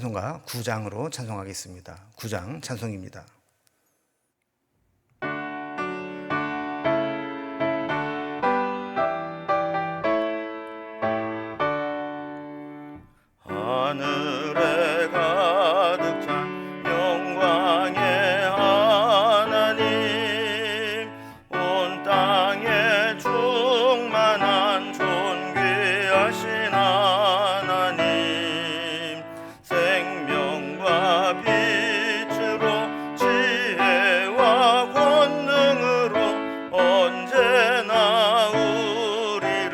찬송가 9장으로 찬송하겠습니다. 9장 찬송입니다. 하늘에 가득 찬 영광의 하나님, 온 땅에 충만한 존귀하신 하나님, 생명과 빛으로 지혜와 권능으로 언제나 우리를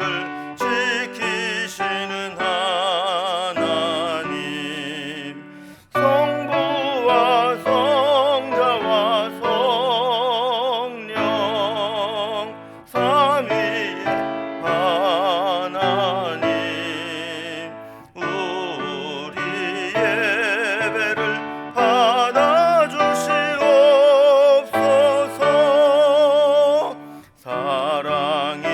지키시는 하나님, 성부와 성자와 성령 삼위의 하나님, 우리 예배를 받아주시옵소서. 사랑이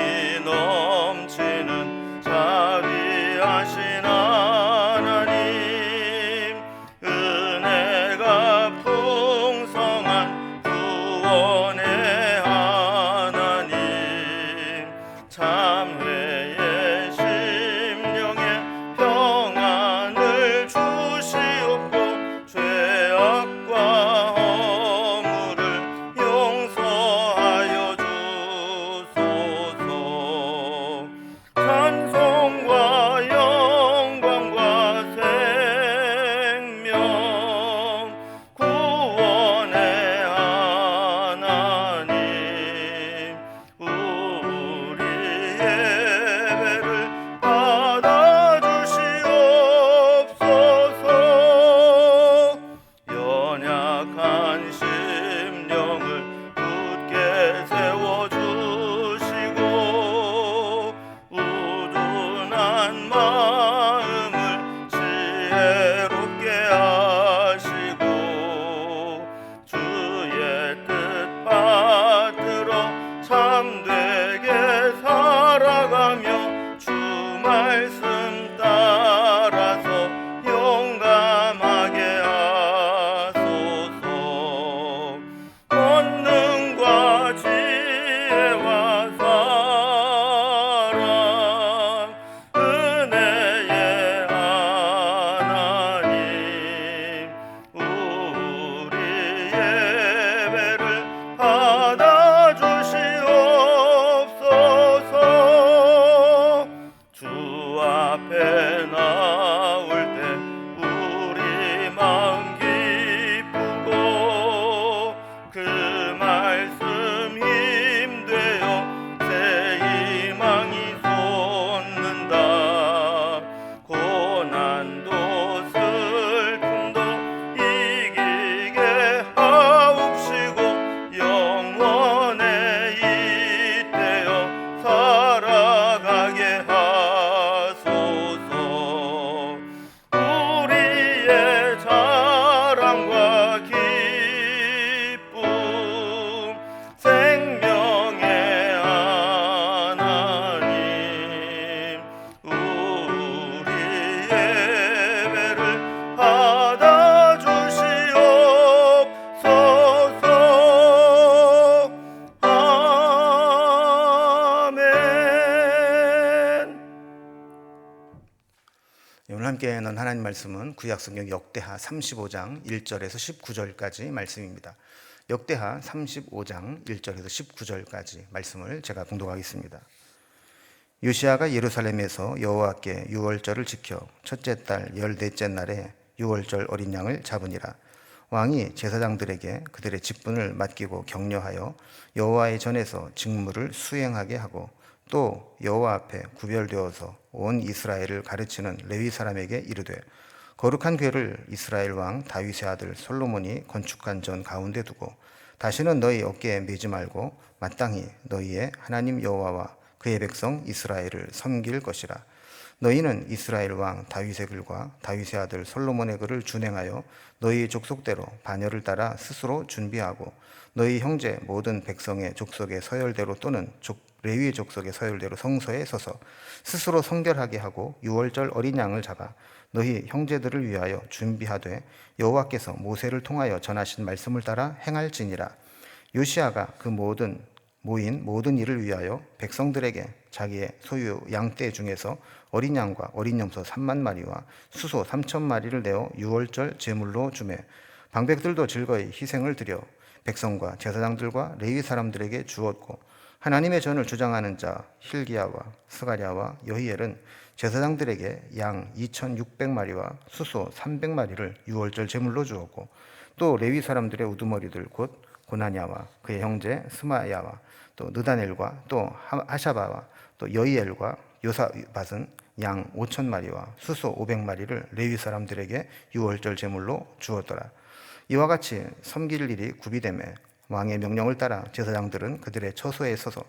넘치는 자비하신 하나님, 은혜가 풍성한 구원의 하나님, 참회의 심령에 평안을 주시옵고 죄악과 허물을 용서하여 주소서. 찬송과 영광과 생명 구원의 하나님, 우리 예배를 받아주시옵소서. 연약한 심령을 굳게 세워주시고 우둔한 마음을 지혜롭게 하시고 주의 뜻 받들어 참되게 살아가며 주 말씀 따라서 용감하게 하소서. 권능과 지혜와 사랑, 은혜의 하나님, 우리 예배를 받아주시옵소서. 주 앞에 나올 때 우리 마음 기쁘고 그 말씀 힘되어 새 희망이 솟는다. 고난도 슬픔도 이기게 하옵시고 영원에 잇대어 살아가게 하소서. 우리의 자랑과 기쁨, 생명의 하나님, 우리 예배를 받아주시옵소서. 아멘. 오늘 함께 나눈 하나님 말씀은 구약성경 역대하 35장 1절에서 19절까지 말씀입니다. 역대하 35장 1절에서 19절까지 말씀을 제가 봉독하겠습니다. 요시야가 예루살렘에서 여호와께 유월절을 지켜 첫째 달 14째 날에 유월절 어린 양을 잡으니라. 왕이 제사장들에게 그들의 직분을 맡기고 격려하여 여호와의 전에서 직무를 수행하게 하고 또 여호와 앞에 구별되어서 온 이스라엘을 가르치는 레위 사람에게 이르되 거룩한 궤를 이스라엘 왕 다윗의 아들 솔로몬이 건축한 전 가운데 두고 다시는 너희 어깨에 메지 말고 마땅히 너희의 하나님 여호와와 그의 백성 이스라엘을 섬길 것이라. 너희는 이스라엘 왕 다윗의 글과 다윗의 아들 솔로몬의 글을 준행하여 너희 족속대로 반열을 따라 스스로 준비하고 너희 형제 모든 백성의 족속의 서열대로 또는 레위 족속의 서열대로 성소에 서서 스스로 성결하게 하고 유월절 어린 양을 잡아 너희 형제들을 위하여 준비하되 여호와께서 모세를 통하여 전하신 말씀을 따라 행할지니라. 요시아가 그 모인 모든 일을 위하여 백성들에게 자기의 소유 양떼 중에서 어린 양과 어린 염소 3만 마리와 수소 3천 마리를 내어 유월절 제물로 주매 방백들도 즐거이 희생을 드려 백성과 제사장들과 레위 사람들에게 주었고 하나님의 전을 주장하는 자 hil기야와 스가랴와 여히엘은 제사장들에게 양 2,600마리와 수소 300마리를 유월절 제물로 주었고 또 레위 사람들의 우두머리들 곧 고나냐와 그의 형제 스마야와 또 느다넬과 또 하샤바와 또 여히엘과 요사밧은 양 5,000마리와 수소 500마리를 레위 사람들에게 유월절 제물로 주었더라. 이와 같이 섬길 일이 구비되매 왕의 명령을 따라 제사장들은 그들의 처소에 서서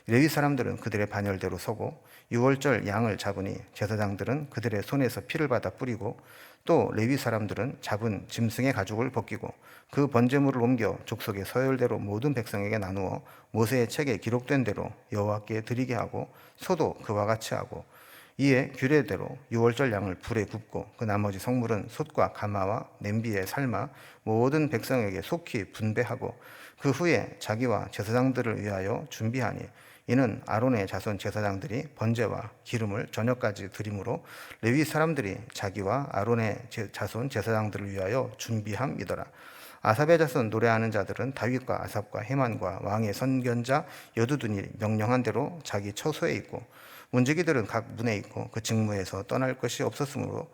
레위 사람들은 그들의 반열대로 서고 유월절 양을 잡으니 제사장들은 그들의 손에서 피를 받아 뿌리고 또 레위 사람들은 잡은 짐승의 가죽을 벗기고 그 번제물을 옮겨 족속의 서열대로 모든 백성에게 나누어 모세의 책에 기록된 대로 여호와께 드리게 하고 소도 그와 같이 하고 이에 규례대로 유월절 양을 불에 굽고 그 나머지 성물은 솥과 가마와 냄비에 삶아 모든 백성에게 속히 분배하고 그 후에 자기와 제사장들을 위하여 준비하니 이는 아론의 자손 제사장들이 번제와 기름을 저녁까지 드림으로 레위 사람들이 자기와 아론의 자손 제사장들을 위하여 준비함이더라. 아삽의 자손 노래하는 자들은 다윗과 아삽과 헤만과 왕의 선견자 여두둔이 명령한 대로 자기 처소에 있고 문지기들은 각 문에 있고 그 직무에서 떠날 것이 없었으므로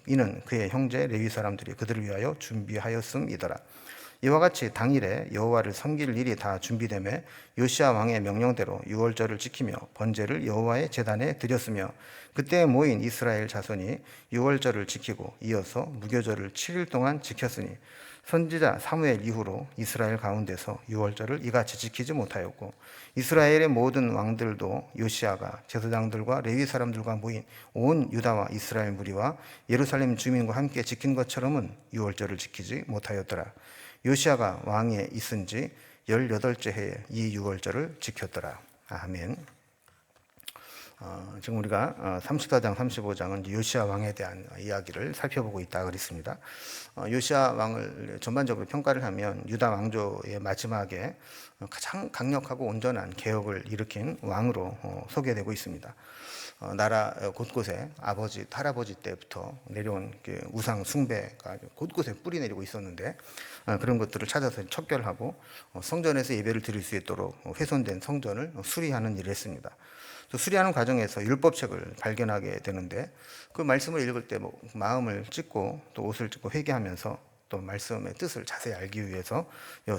이는 그의 형제 레위 사람들이 그들을 위하여 준비하였음이더라. 이와 같이 당일에 여호와를 섬길 일이 다 준비되매 요시아 왕의 명령대로 유월절을 지키며 번제를 여호와의 제단에 드렸으며 그때 모인 이스라엘 자손이 유월절을 지키고 이어서 무교절을 7일 동안 지켰으니 선지자 사무엘 이후로 이스라엘 가운데서 유월절을 이같이 지키지 못하였고 이스라엘의 모든 왕들도 요시아가 제사장들과 레위 사람들과 모인 온 유다와 이스라엘 무리와 예루살렘 주민과 함께 지킨 것처럼은 유월절을 지키지 못하였더라. 요시아가 왕에 있은 지 18째 해에 이 유월절을 지켰더라. 아멘. 지금 우리가 34장, 35장은 요시아 왕에 대한 이야기를 살펴보고 있다 그랬습니다. 요시아 왕을 전반적으로 평가를 하면 유다 왕조의 마지막에 가장 강력하고 온전한 개혁을 일으킨 왕으로 소개되고 있습니다. 나라 곳곳에 아버지, 할아버지 때부터 내려온 우상 숭배가 곳곳에 뿌리 내리고 있었는데 그런 것들을 찾아서 척결하고 성전에서 예배를 드릴 수 있도록 훼손된 성전을 수리하는 일을 했습니다. 또 수리하는 과정에서 율법책을 발견하게 되는데 그 말씀을 읽을 때 마음을 찢고 또 옷을 찢고 회개하면서 또 말씀의 뜻을 자세히 알기 위해서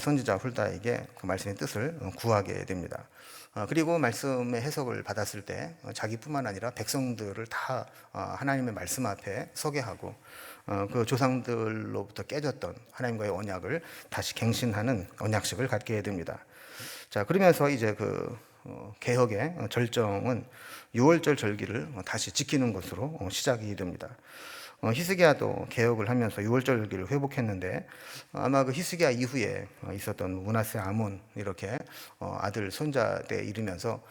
선지자 훌다에게 그 말씀의 뜻을 구하게 됩니다. 그리고 말씀의 해석을 받았을 때 자기뿐만 아니라 백성들을 다 하나님의 말씀 앞에 서게 하고 그 조상들로부터 깨졌던 하나님과의 언약을 다시 갱신하는 언약식을 갖게 됩니다. 자, 그러면서 이제 개혁의 절정은 유월절 절기를 다시 지키는 것으로 시작이 됩니다. 히스기야도 개혁을 하면서 유월절 절기를 회복했는데 아마 그 히스기야 이후에 있었던 므낫세 아몬 이렇게 아들 손자 때 이르면서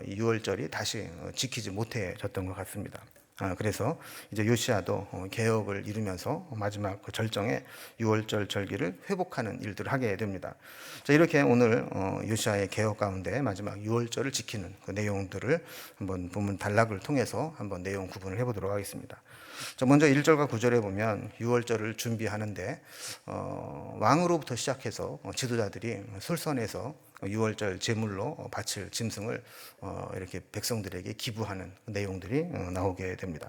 유월절이 다시 지키지 못해졌던 것 같습니다. 그래서 이제 요시아도 개혁을 이루면서 마지막 그 절정에 유월절 절기를 회복하는 일들을 하게 됩니다. 자, 이렇게 오늘 요시아의 개혁 가운데 마지막 유월절을 지키는 그 내용들을 한번 본문 단락을 통해서 한번 내용 구분을 해보도록 하겠습니다. 자, 먼저 1절과 9절에 보면 유월절을 준비하는데 왕으로부터 시작해서 지도자들이 솔선해서 유월절 제물로 바칠 짐승을 이렇게 백성들에게 기부하는 내용들이 나오게 됩니다.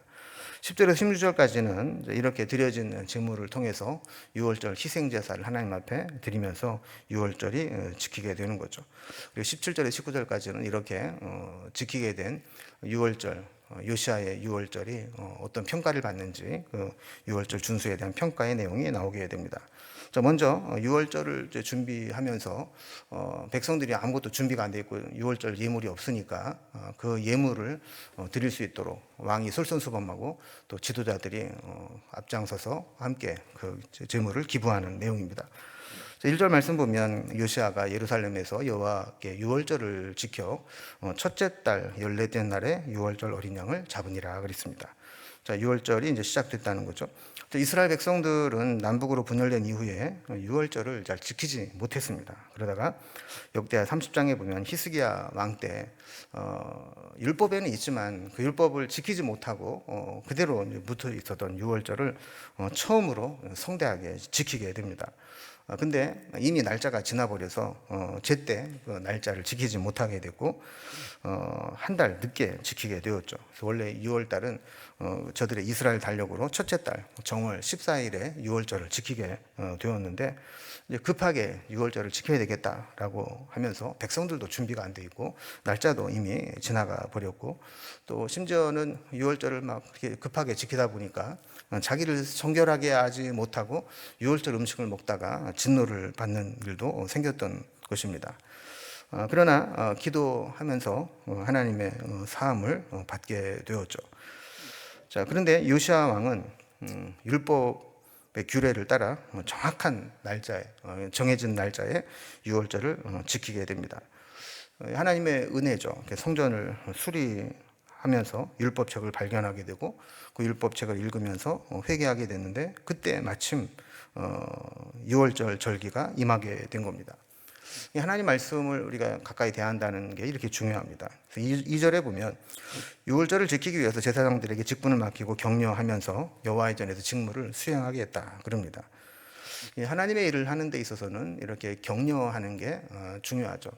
10절에서 16절까지는 이렇게 드려진 제물을 통해서 유월절 희생제사를 하나님 앞에 드리면서 유월절이 지키게 되는 거죠. 그리고 17절에서 19절까지는 이렇게 지키게 된 유월절 요시아의 유월절이 어떤 평가를 받는지 그 유월절 준수에 대한 평가의 내용이 나오게 됩니다. 자, 먼저 유월절을 이제 준비하면서 백성들이 아무것도 준비가 안 돼 있고 유월절 예물이 없으니까 그 예물을 드릴 수 있도록 왕이 솔선수범하고 또 지도자들이 앞장서서 함께 그 제물을 기부하는 내용입니다. 1절 말씀 보면 요시아가 예루살렘에서 여호와께 유월절을 지켜 첫째 달 14째 날에 유월절 어린 양을 잡으니라 그랬습니다. 자, 유월절이 이제 시작됐다는 거죠. 이스라엘 백성들은 남북으로 분열된 이후에 유월절을 잘 지키지 못했습니다. 그러다가 역대하 30장에 보면 히스기야 왕 때 율법에는 있지만 그 율법을 지키지 못하고 그대로 묻어 있었던 유월절을 처음으로 성대하게 지키게 됩니다. 근데 이미 날짜가 지나버려서 제때 그 날짜를 지키지 못하게 됐고 한 달 늦게 지키게 되었죠. 그래서 원래 6월 달은 저들의 이스라엘 달력으로 첫째 달 정월 14일에 유월절을 지키게 되었는데 이제 급하게 유월절을 지켜야 되겠다라고 하면서 백성들도 준비가 안 돼 있고 날짜도 이미 지나가 버렸고 또 심지어는 유월절을 막 급하게 지키다 보니까 자기를 정결하게 하지 못하고 유월절 음식을 먹다가 진노를 받는 일도 생겼던 것입니다. 그러나 기도하면서 하나님의 사함을 받게 되었죠. 자, 그런데 요시아 왕은 율법의 규례를 따라 정확한 날짜에 정해진 날짜에 유월절을 지키게 됩니다. 하나님의 은혜죠. 성전을 수리하면서 율법책을 발견하게 되고 그 율법책을 읽으면서 회개하게 됐는데 그때 마침 유월절 절기가 임하게 된 겁니다. 하나님 말씀을 우리가 가까이 대한다는 게 이렇게 중요합니다. 2절에 보면 유월절을 지키기 위해서 제사장들에게 직분을 맡기고 격려하면서 여호와의 전에서 직무를 수행하게 했다 그럽니다. 하나님의 일을 하는 데 있어서는 이렇게 격려하는 게 중요하죠.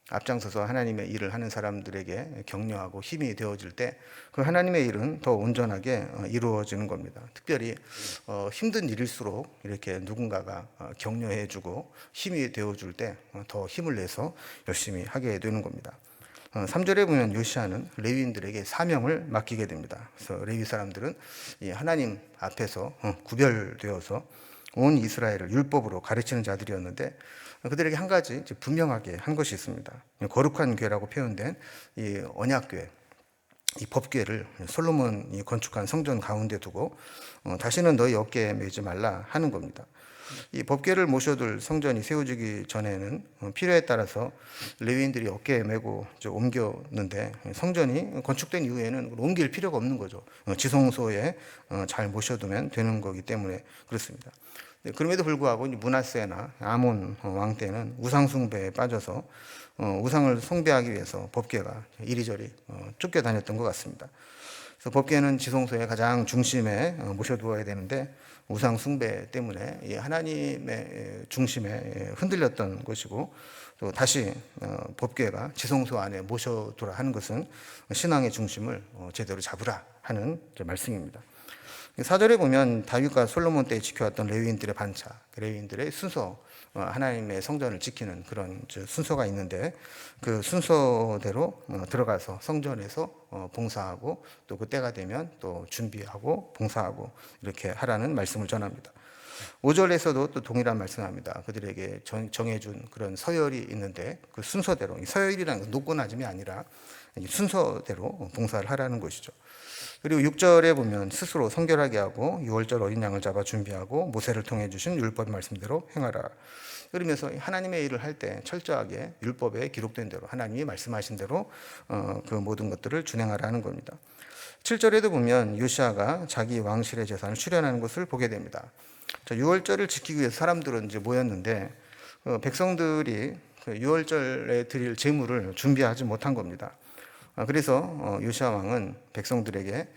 앞장서서 하나님의 일을 하는 사람들에게 격려하고 힘이 되어질 때 그 하나님의 일은 더 온전하게 이루어지는 겁니다. 특별히 힘든 일일수록 이렇게 누군가가 격려해주고 힘이 되어줄 때 더 힘을 내서 열심히 하게 되는 겁니다. 3절에 보면 요시아는 레위인들에게 사명을 맡기게 됩니다. 그래서 레위 사람들은 하나님 앞에서 구별되어서 온 이스라엘을 율법으로 가르치는 자들이었는데 그들에게 한 가지 분명하게 한 것이 있습니다. 거룩한 궤라고 표현된 이 언약궤, 이 법궤를 솔로몬이 건축한 성전 가운데 두고 다시는 너희 어깨에 메지 말라 하는 겁니다. 이 법궤를 모셔둘 성전이 세워지기 전에는 필요에 따라서 레위인들이 어깨에 메고 옮겼는데 성전이 건축된 이후에는 옮길 필요가 없는 거죠. 지성소에 잘 모셔두면 되는 거기 때문에 그렇습니다. 그럼에도 불구하고 므낫세나 아몬 왕 때는 우상 숭배에 빠져서 우상을 숭배하기 위해서 법궤가 이리저리 쫓겨다녔던 것 같습니다. 그래서 법궤는 지성소의 가장 중심에 모셔두어야 되는데 우상 숭배 때문에 하나님의 중심에 흔들렸던 것이고 또 다시 법궤가 지성소 안에 모셔두라 하는 것은 신앙의 중심을 제대로 잡으라 하는 말씀입니다. 4절에 보면 다윗과 솔로몬 때 지켜왔던 레위인들의 반차, 레위인들의 순서, 하나님의 성전을 지키는 그런 순서가 있는데 그 순서대로 들어가서 성전에서 봉사하고 또 그때가 되면 또 준비하고 봉사하고 이렇게 하라는 말씀을 전합니다. 5절에서도 또 동일한 말씀을 합니다. 그들에게 정해준 그런 서열이 있는데 그 순서대로, 서열이라는 건 높고 낮음이 아니라 순서대로 봉사를 하라는 것이죠. 그리고 6절에 보면 스스로 성결하게 하고 유월절 어린 양을 잡아 준비하고 모세를 통해 주신 율법 말씀대로 행하라. 그러면서 하나님의 일을 할 때 철저하게 율법에 기록된 대로 하나님이 말씀하신 대로 그 모든 것들을 준행하라는 겁니다. 7절에도 보면 요시아가 자기 왕실의 재산을 출연하는 것을 보게 됩니다. 유월절을 지키기 위해서 사람들은 이제 모였는데 백성들이 유월절에 드릴 제물을 준비하지 못한 겁니다. 그래서 요시아 왕은 백성들에게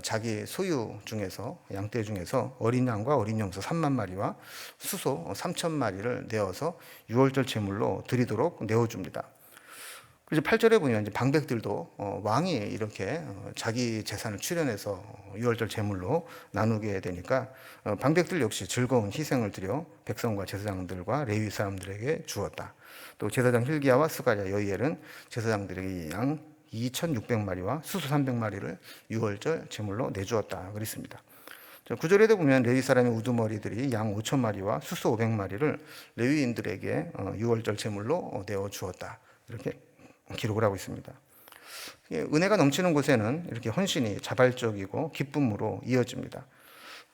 자기 소유 중에서 양떼 중에서 어린 양과 어린 염소 3만 마리와 수소 3천 마리를 내어서 유월절 제물로 드리도록 내어줍니다. 그래서 8절에 보면 이제 방백들도 왕이 이렇게 자기 재산을 출연해서 유월절 제물로 나누게 되니까 방백들 역시 즐거운 희생을 드려 백성과 제사장들과 레위 사람들에게 주었다. 또 제사장 hil기야와 스가랴 여이엘은 제사장들에게 양 2,600마리와 수소 300마리를 유월절 제물로 내주었다 그랬습니다. 구절에도 보면 레위 사람의 우두머리들이 양 5천 마리와 수소 500마리를 레위인들에게 유월절 제물로 내어 주었다. 이렇게 기록을 하고 있습니다. 은혜가 넘치는 곳에는 이렇게 헌신이 자발적이고 기쁨으로 이어집니다.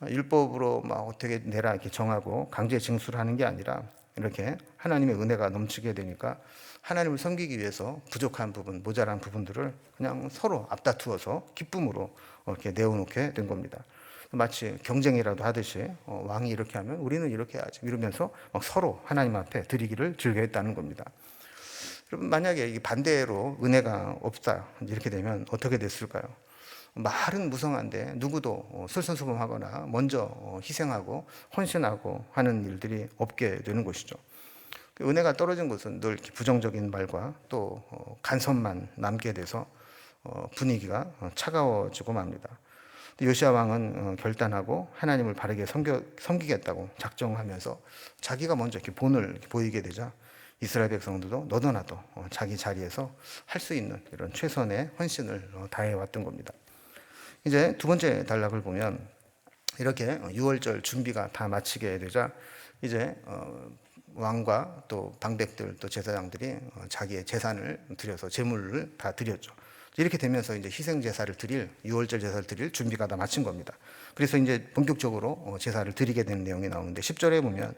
율법으로 막 어떻게 내라 이렇게 정하고 강제 징수를 하는 게 아니라 이렇게 하나님의 은혜가 넘치게 되니까 하나님을 섬기기 위해서 부족한 부분, 모자란 부분들을 그냥 서로 앞다투어서 기쁨으로 이렇게 내어놓게 된 겁니다. 마치 경쟁이라도 하듯이 왕이 이렇게 하면 우리는 이렇게 해야지 이러면서 막 서로 하나님 앞에 드리기를 즐겨했다는 겁니다. 여러분, 만약에 이게 반대로 은혜가 없다 이렇게 되면 어떻게 됐을까요? 말은 무성한데 누구도 솔선수범하거나 먼저 희생하고 헌신하고 하는 일들이 없게 되는 것이죠. 은혜가 떨어진 것은 늘 이렇게 부정적인 말과 또 간섭만 남게 돼서 분위기가 차가워지고 맙니다. 요시야 왕은 결단하고 하나님을 바르게 섬기겠다고 작정하면서 자기가 먼저 이렇게 본을 이렇게 보이게 되자 이스라엘 백성들도 너도 나도 자기 자리에서 할 수 있는 이런 최선의 헌신을 다해왔던 겁니다. 이제 두 번째 단락을 보면 이렇게 유월절 준비가 다 마치게 되자 이제 왕과 또 방백들 또 제사장들이 자기의 재산을 드려서 제물을 다 드렸죠. 이렇게 되면서 이제 희생 제사를 드릴 유월절 제사를 드릴 준비가 다 마친 겁니다. 그래서 이제 본격적으로 제사를 드리게 되는 내용이 나오는데 10절에 보면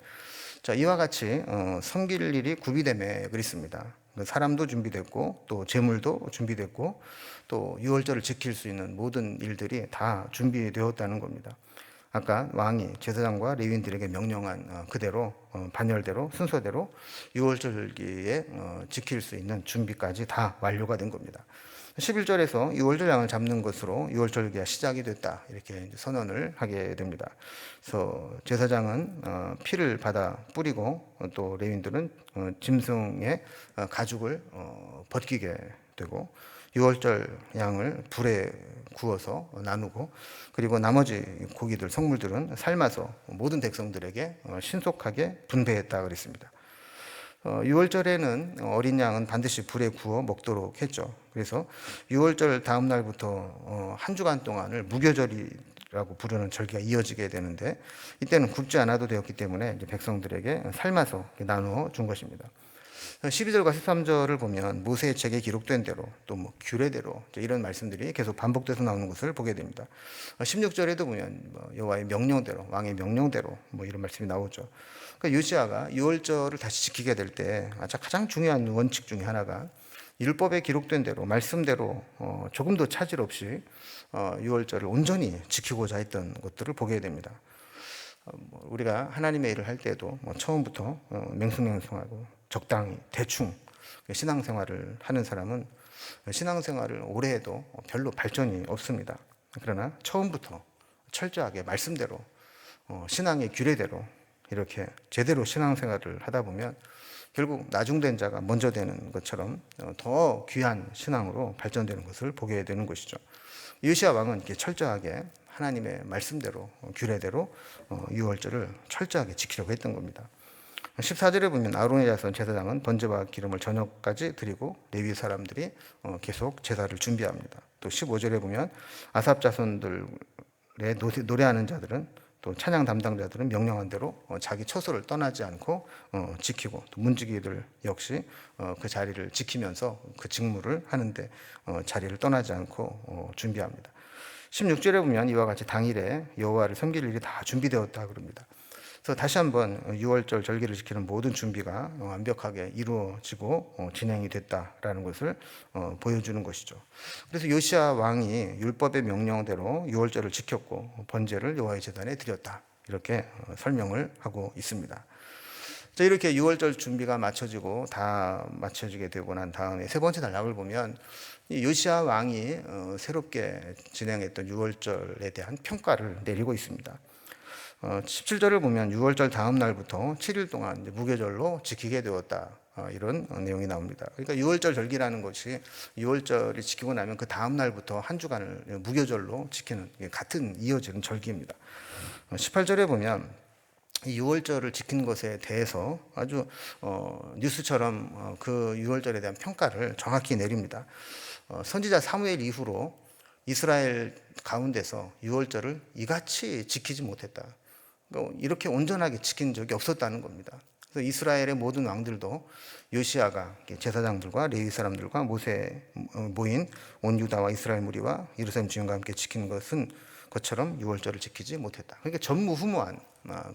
자, 이와 같이 섬길 일이 구비됨에 그랬습니다. 사람도 준비됐고 또 제물도 준비됐고 또 유월절을 지킬 수 있는 모든 일들이 다 준비되었다는 겁니다. 아까 왕이 제사장과 레위인들에게 명령한 그대로 반열대로 순서대로 유월절기에 지킬 수 있는 준비까지 다 완료가 된 겁니다. 11절에서 유월절 양을 잡는 것으로 유월절기가 시작이 됐다 이렇게 선언을 하게 됩니다. 그래서 제사장은 피를 받아 뿌리고 또 레위인들은 짐승의 가죽을 벗기게 되고 유월절 양을 불에 구워서 나누고 그리고 나머지 고기들 성물들은 삶아서 모든 백성들에게 신속하게 분배했다 그랬습니다. 유월절에는 어린 양은 반드시 불에 구워 먹도록 했죠. 그래서 유월절 다음 날부터 한 주간 동안을 무교절이라고 부르는 절기가 이어지게 되는데 이때는 굽지 않아도 되었기 때문에 이제 백성들에게 삶아서 나누어 준 것입니다. 12절과 13절을 보면 모세의 책에 기록된 대로 또 뭐 규례대로 이런 말씀들이 계속 반복돼서 나오는 것을 보게 됩니다. 16절에도 보면 여호와의 명령대로 왕의 명령대로 뭐 이런 말씀이 나오죠. 그러니까 요시야가 유월절을 다시 지키게 될 때 가장 중요한 원칙 중에 하나가 율법에 기록된 대로 말씀대로 조금도 차질 없이 유월절을 온전히 지키고자 했던 것들을 보게 됩니다. 우리가 하나님의 일을 할 때도 처음부터 맹숭맹숭하고 적당히 대충 신앙생활을 하는 사람은 신앙생활을 오래 해도 별로 발전이 없습니다. 그러나 처음부터 철저하게 말씀대로 신앙의 규례대로 이렇게 제대로 신앙생활을 하다 보면 결국 나중된 자가 먼저 되는 것처럼 더 귀한 신앙으로 발전되는 것을 보게 되는 것이죠. 요시야 왕은 이렇게 철저하게 하나님의 말씀대로 규례대로 유월절을 철저하게 지키려고 했던 겁니다. 14절에 보면 아론의 자손 제사장은 번제와 기름을 저녁까지 드리고 레위 사람들이 계속 제사를 준비합니다. 또 15절에 보면 아삽 자손들의 노래하는 자들은 또 찬양 담당자들은 명령한 대로 자기 처소를 떠나지 않고 지키고 또 문지기들 역시 그 자리를 지키면서 그 직무를 하는데 자리를 떠나지 않고 준비합니다. 16절에 보면 이와 같이 당일에 여호와를 섬길 일이 다 준비되었다 그럽니다. 그래서 다시 한번 유월절 절기를 지키는 모든 준비가 완벽하게 이루어지고 진행이 됐다라는 것을 보여주는 것이죠. 그래서 요시야 왕이 율법의 명령대로 유월절을 지켰고 번제를 여호와의 제단에 드렸다 이렇게 설명을 하고 있습니다. 자, 이렇게 유월절 준비가 마쳐지고 다 마쳐지게 되고 난 다음에 세 번째 단락을 보면 요시야 왕이 새롭게 진행했던 유월절에 대한 평가를 내리고 있습니다. 17절을 보면 6월절 다음 날부터 7일 동안 무교절로 지키게 되었다. 이런 내용이 나옵니다. 그러니까 6월절 절기라는 것이 6월절을 지키고 나면 그 다음 날부터 한 주간을 무교절로 지키는 같은 이어지는 절기입니다. 18절에 보면 이 6월절을 지킨 것에 대해서 아주 뉴스처럼 그 6월절에 대한 평가를 정확히 내립니다. 선지자 사무엘 이후로 이스라엘 가운데서 유월절을 이같이 지키지 못했다. 그러니까 이렇게 온전하게 지킨 적이 없었다는 겁니다. 그래서 이스라엘의 모든 왕들도 요시아가 제사장들과 레위 사람들과 모세 모인 온 유다와 이스라엘 무리와 예루살렘 주민과 함께 지킨 것처럼 유월절을 지키지 못했다. 그러니까 전무후무한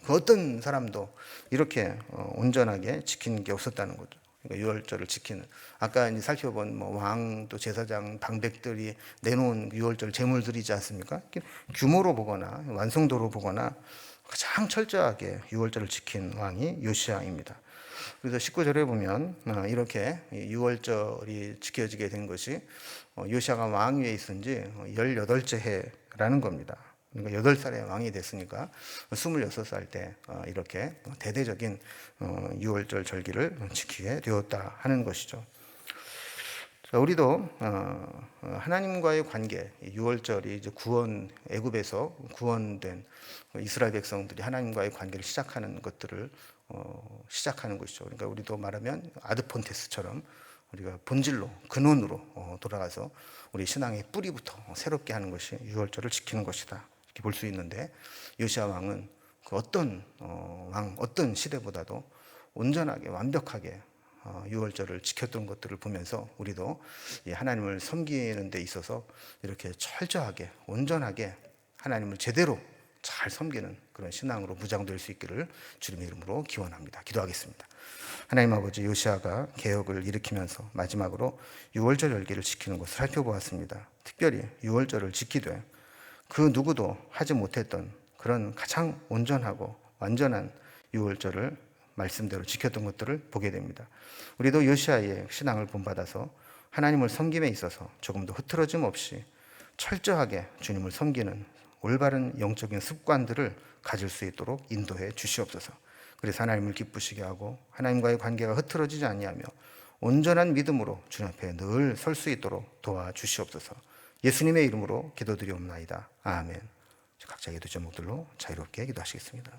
그 어떤 사람도 이렇게 온전하게 지킨 게 없었다는 거죠. 그러니까 유월절을 지키는, 아까 이제 살펴본 왕도 제사장 방백들이 내놓은 유월절 제물들이지 않습니까? 규모로 보거나 완성도로 보거나 가장 철저하게 유월절을 지킨 왕이 요시아입니다. 그래서 19절에 보면 이렇게 유월절이 지켜지게 된 것이 요시아가 왕위에 있은 지 18째 해라는 겁니다. 그러니까 8살에 왕이 됐으니까 26살 때 이렇게 대대적인 유월절 절기를 지키게 되었다 하는 것이죠. 자, 우리도 하나님과의 관계, 유월절이 이제 애굽에서 구원된 이스라엘 백성들이 하나님과의 관계를 시작하는 것들을 시작하는 것이죠. 그러니까 우리도 말하면 아드폰테스처럼 우리가 본질로, 근원으로 돌아가서 우리 신앙의 뿌리부터 새롭게 하는 것이 유월절을 지키는 것이다, 이렇게 볼 수 있는데, 요시아 왕은 그 어떤 시대보다도 온전하게 완벽하게 유월절을 지켰던 것들을 보면서 우리도 하나님을 섬기는 데 있어서 이렇게 철저하게 온전하게 하나님을 제대로 잘 섬기는 그런 신앙으로 무장될 수 있기를 주님의 이름으로 기원합니다. 기도하겠습니다. 하나님 아버지, 요시아가 개혁을 일으키면서 마지막으로 유월절 절기를 지키는 것을 살펴보았습니다. 특별히 유월절을 지키되 그 누구도 하지 못했던 그런 가장 온전하고 완전한 유월절을 말씀대로 지켰던 것들을 보게 됩니다. 우리도 요시아의 신앙을 본받아서 하나님을 섬김에 있어서 조금도 흐트러짐 없이 철저하게 주님을 섬기는 올바른 영적인 습관들을 가질 수 있도록 인도해 주시옵소서. 그래서 하나님을 기쁘시게 하고 하나님과의 관계가 흐트러지지 아니하며 온전한 믿음으로 주님 앞에 늘 설 수 있도록 도와주시옵소서. 예수님의 이름으로 기도드리옵나이다. 아멘. 각자 기도 제목들로 자유롭게 기도하시겠습니다.